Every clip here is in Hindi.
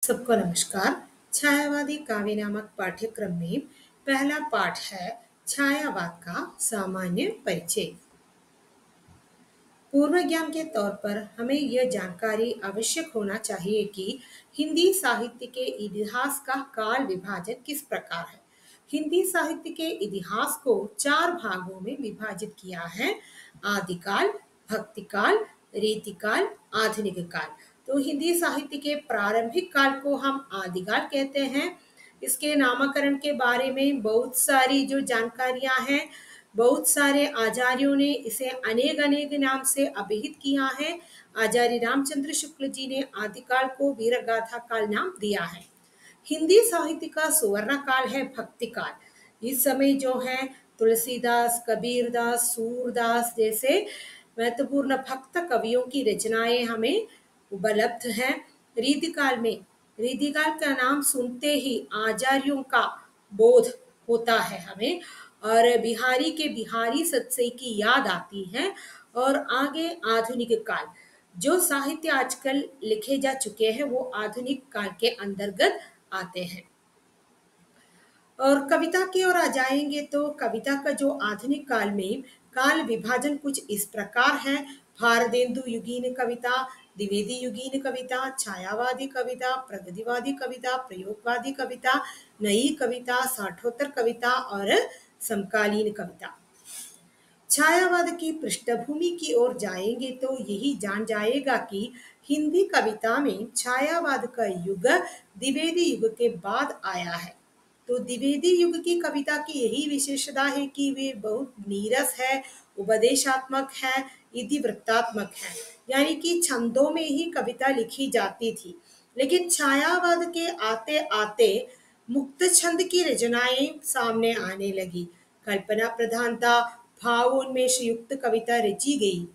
सबको नमस्कार। छायावादी काव्य नामक पाठ्यक्रम में पहला पाठ है छायावाद का सामान्य परिचय। पूर्व ज्ञान के तौर पर हमें यह जानकारी आवश्यक होना चाहिए कि हिंदी साहित्य के इतिहास का काल विभाजन किस प्रकार है। हिंदी साहित्य के इतिहास को चार भागों में विभाजित किया है: आदिकाल, भक्तिकाल, रीतिकाल, आधुनिक काल। तो हिंदी साहित्य के प्रारंभिक काल को हम आदिकाल कहते हैं। इसके नामकरण के बारे में बहुत सारी जो जानकारियां हैं, बहुत सारे आचार्यों ने इसे अनेक अनेक नाम से अभिहित किया है। आचार्य रामचंद्र शुक्ल जी ने आदिकाल को वीरगाथा काल नाम दिया है। हिंदी साहित्य का सुवर्ण काल है भक्ति काल। इस समय जो है तुलसीदास, कबीरदास, सूरदास जैसे महत्वपूर्ण भक्त कवियों की रचनाएं हमें उपलब्ध हैं। रीतिकाल में, रीतिकाल का नाम सुनते ही आचार्यों का बोध होता है हमें, और बिहारी के बिहारी सत्सई की याद आती है। और आगे आधुनिक काल, जो साहित्य आजकल लिखे जा चुके हैं वो आधुनिक काल के अंतर्गत आते हैं। और कविता की ओर आ जाएंगे तो कविता का जो आधुनिक काल में काल विभाजन कुछ इस प्रकार है: भारतेंदु युगीन कविता, द्विवेदी युगीन कविता, छायावादी कविता, प्रगतिवादी कविता, प्रयोगवादी कविता, नई कविता, साठोत्तर कविता और समकालीन कविता। छायावाद की पृष्ठभूमि की ओर जाएंगे तो यही जान जाएगा कि हिंदी कविता में छायावाद का युग द्विवेदी युग के बाद आया है। तो द्विवेदी युग की कविता की यही विशेषता है कि वे बहुत नीरस है, उपदेशात्मक है, इतिवृत्तात्मक है, यानी कि छंदों में ही कविता लिखी जाती थी। लेकिन छायावाद के आते आते मुक्त छंद की रचनाएं सामने आने लगी। कल्पना प्रधानता, भावोन्मेष युक्त कविता रची गई।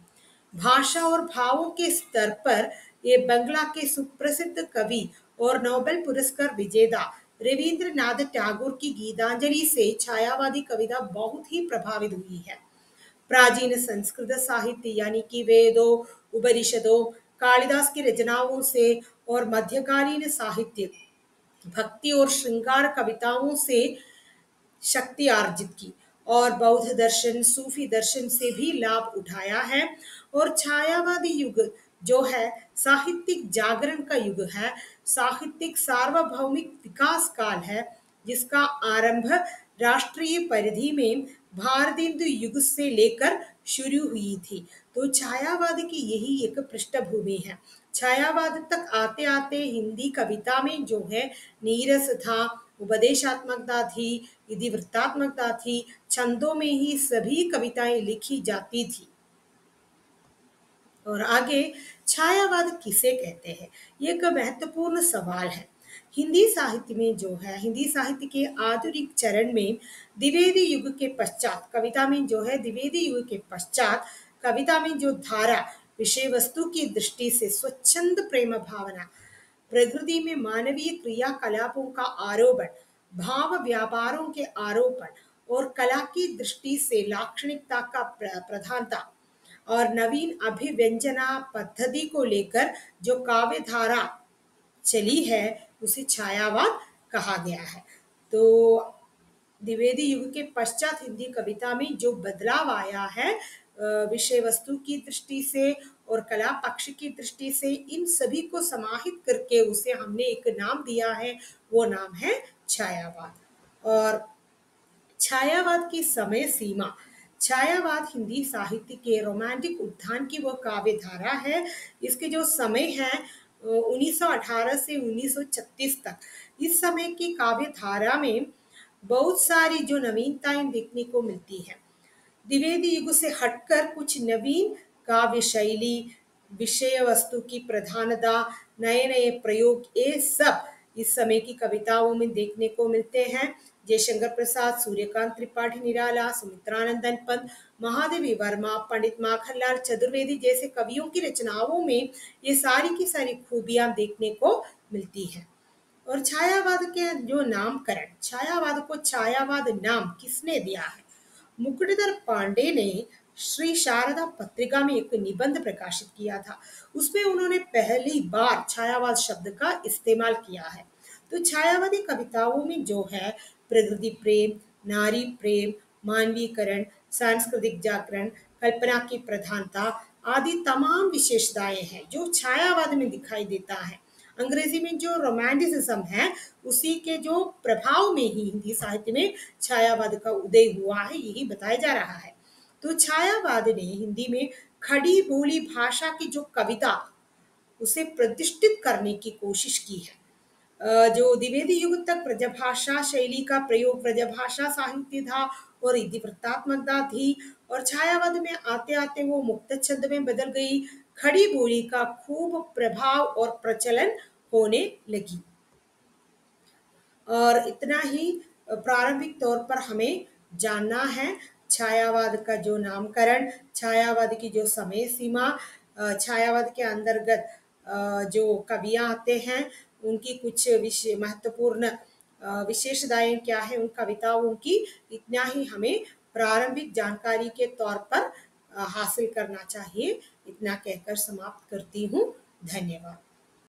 भाषा और भावों के स्तर पर ये बंगला के सुप्रसिद्ध कवि और नोबेल पुरस्कार विजेता रविंद्रनाथ टैगोर की गीतांजलि से छायावादी कविता बहुत ही प्रभावित हुई है। प्राचीन संस्कृत साहित्य यानी कि वेदों, उपनिषदों, कालिदास की रचनाओं से और मध्यकालीन साहित्य भक्ति और श्रृंगार कविताओं से शक्ति अर्जित की, और बौद्ध दर्शन, सूफी दर्शन से भी लाभ उठाया है। और छायावादी युग जो है साहित्यिक जागरण का युग है, साहित्यिक सार्वभौमिक विकास काल है, जिसका आरंभ राष्ट्रीय परिधि में भारतेंदु युग से लेकर शुरू हुई थी। तो छायावाद की यही एक पृष्ठभूमि है। छायावाद तक आते आते हिंदी कविता में जो है नीरस था, उपदेशात्मकता थी, इतिवृत्तात्मकता थी, छंदों में ही सभी कविताएं लिखी जाती थी। और आगे छायावाद किसे कहते हैं, ये एक महत्वपूर्ण सवाल है। हिंदी साहित्य में जो है, हिंदी साहित्य के आधुनिक चरण में द्विवेदी युग के पश्चात कविता में जो है, द्विवेदी युग के पश्चात कविता में जो धारा विषय वस्तु की दृष्टि से स्वच्छंद प्रेम भावना, प्रकृति में मानवीय क्रियाकलापों का आरोपण, भाव व्यापारों के आरोपण और कला की दृष्टि से लाक्षणिकता का प्रधानता और नवीन अभिव्यंजना पद्धति को लेकर जो काव्य धारा चली है उसे छायावाद कहा गया है। तो द्विवेदी युग के पश्चात हिंदी कविता में जो बदलाव आया है विषय वस्तु की दृष्टि से और कला पक्ष की दृष्टि से, इन सभी को समाहित करके उसे हमने एक नाम दिया है, वो नाम है छायावाद। और छायावाद की समय सीमा, छायावाद हिंदी साहित्य के रोमांटिक उत्थान की वो काव्य धारा है। इसके जो समय है 1918 से 1936 तक, इस समय की काव्य धारा में बहुत सारी जो नवीनताएं देखने को मिलती है। द्विवेदी युग से हटकर कुछ नवीन काव्य शैली, विषय वस्तु की प्रधानता, नए नए प्रयोग, ये सब इस समय की कविताओं में देखने को मिलते हैं। जयशंकर प्रसाद, सूर्यकांत त्रिपाठी निराला, सुमित्रानंदन पंत, महादेवी वर्मा, पंडित माखनलाल चतुर्वेदी जैसे कवियों की रचनाओं में ये सारी की सारी खूबियां देखने को मिलती हैं। और छायावाद के जो नामकरण, छायावाद को छायावाद नाम किसने दिया है? मुकुटधर पांडे ने श्री शारदा पत्रिका में एक निबंध प्रकाशित किया था। उसमें उन्होंने पहली बार छायावाद शब्द का इस्तेमाल किया है। तो छायावादी कविताओं में जो है प्रकृति प्रेम, नारी प्रेम, मानवीकरण, सांस्कृतिक जागरण, कल्पना की प्रधानता आदि तमाम विशेषताएं हैं जो छायावाद में दिखाई देता है। अंग्रेजी में जो रोमांटिसिज्म है उसी के जो प्रभाव में ही हिंदी साहित्य में छायावाद का उदय हुआ है, यही बताया जा रहा है। तो छायावाद ने हिंदी में खड़ी बोली भाषा की जो कविता उसे प्रतिष्ठित करने की कोशिश की है। जो द्विवेदी युग तक ब्रजभाषा शैली का प्रयोग ब्रजभाषा साहित्य था और इतिवृत्तात्मकता थी, और छायावाद में आते आते वो मुक्त छंद में बदल गई। खड़ी बोली का खूब प्रभाव और प्रचलन होने लगी। और इतना ही प्रारंभिक तौर पर हमें जानना है छायावाद का जो नामकरण, छायावाद की जो समय सीमा, छायावाद के अंतर्गत जो कवियाँ आते हैं उनकी कुछ महत्वपूर्ण विशेषताएं क्या है उन कविताओं की, इतना ही हमें प्रारंभिक जानकारी के तौर पर हासिल करना चाहिए। इतना कहकर समाप्त करती हूँ। धन्यवाद।